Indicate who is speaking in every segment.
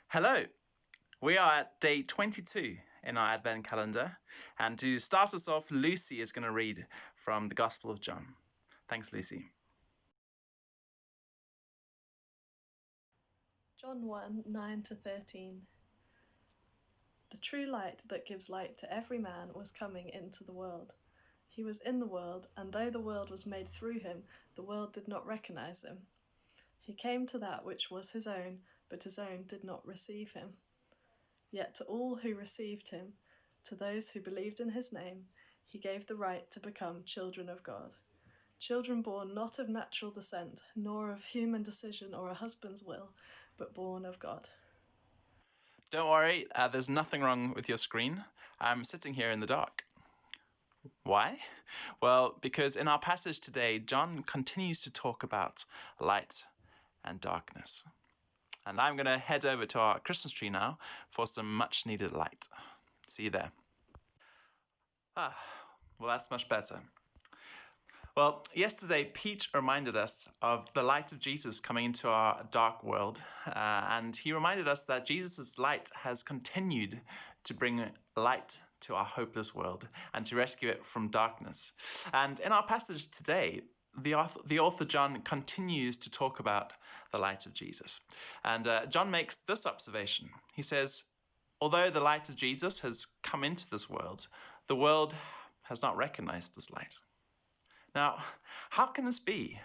Speaker 1: Hello, we are at day 22 in our Advent calendar, and to start us off, Lucy is going to read from the Gospel of John. Thanks, Lucy.
Speaker 2: John 1, 9-13. The true light that gives light to every man was coming into the world. He was in the world, and though the world was made through him, the world did not recognize him. He came to that which was his own, but his own did not receive him. Yet to all who received him, to those who believed in his name, he gave the right to become children of God. Children born not of natural descent, nor of human decision or a husband's will, but born of God.
Speaker 1: Don't worry, there's nothing wrong with your screen. I'm sitting here in the dark. Why? Well, because in our passage today, John continues to talk about light and darkness. And I'm going to head over to our Christmas tree now for some much needed light. See you there. Well, that's much better. Well, yesterday, Pete reminded us of the light of Jesus coming into our dark world. And he reminded us that Jesus' light has continued to bring light to our hopeless world and to rescue it from darkness. And in our passage today, the author John continues to talk about the light of Jesus. And John makes this observation. He says, although the light of Jesus has come into this world, the world has not recognized this light. Now, how can this be?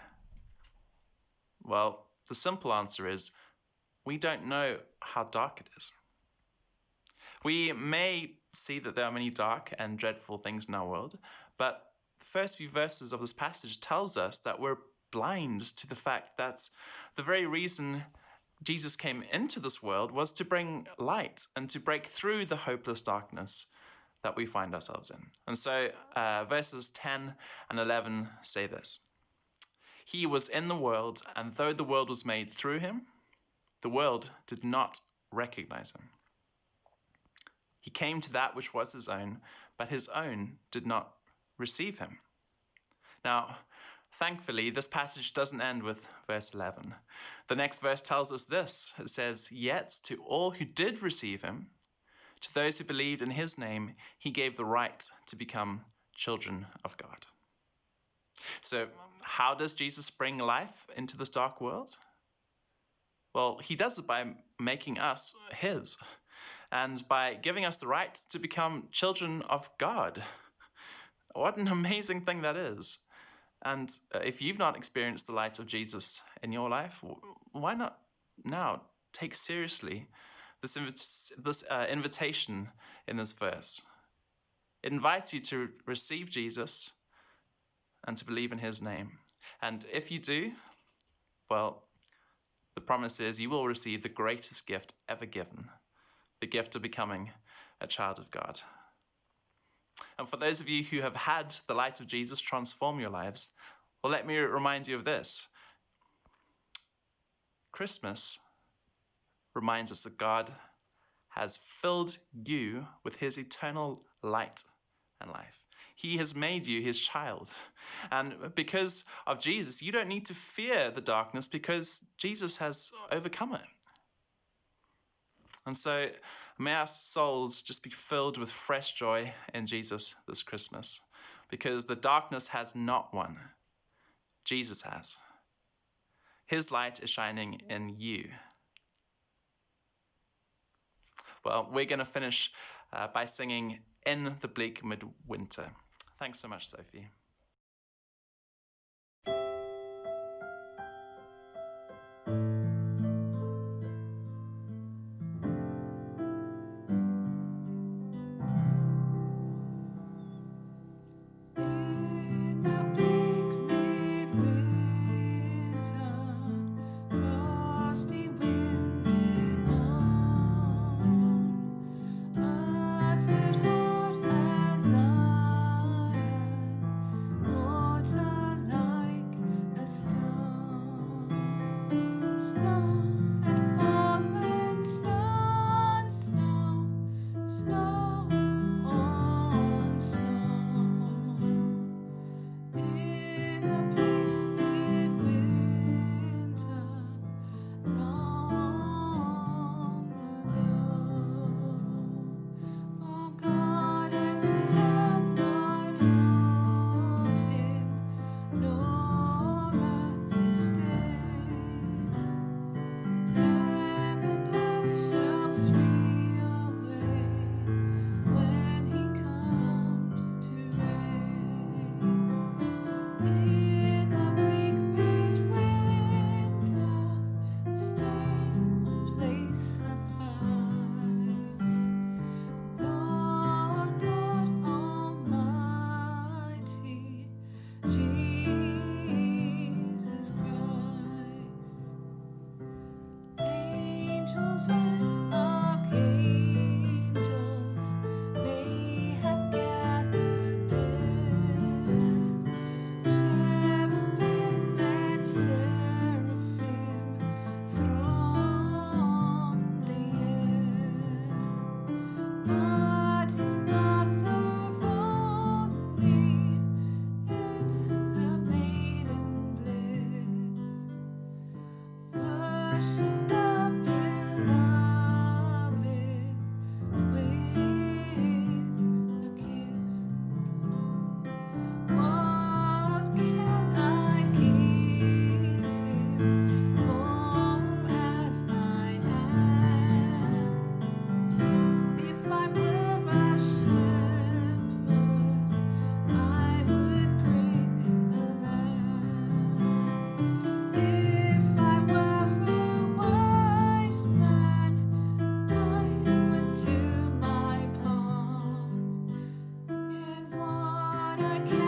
Speaker 1: Well, the simple answer is we don't know how dark it is. We may see that there are many dark and dreadful things in our world, but the first few verses of this passage tells us that we're blind to the fact that the very reason Jesus came into this world was to bring light and to break through the hopeless darkness that we find ourselves in. And so verses 10 and 11 say this. He was in the world, and though the world was made through him, the world did not recognize him. He came to that which was his own, but his own did not receive him. Now, thankfully, this passage doesn't end with verse 11. The next verse tells us this. It says, yet to all who did receive him, to those who believed in his name, he gave the right to become children of God. So how does Jesus bring life into this dark world? Well, he does it by making us his and by giving us the right to become children of God. What an amazing thing that is. And if you've not experienced the light of Jesus in your life, why not now take seriously this invitation in this verse? It invites you to receive Jesus and to believe in his name. And if you do, well, the promise is you will receive the greatest gift ever given, the gift of becoming a child of God. And for those of you who have had the light of Jesus transform your lives, well, let me remind you of this. Christmas reminds us that God has filled you with his eternal light and life. He has made you his child. And because of Jesus, you don't need to fear the darkness because Jesus has overcome it. And so may our souls just be filled with fresh joy in Jesus this Christmas, because the darkness has not won. Jesus has. His light is shining in you. Well, we're going to finish by singing In the Bleak Midwinter. Thanks so much, Sophie.
Speaker 3: I can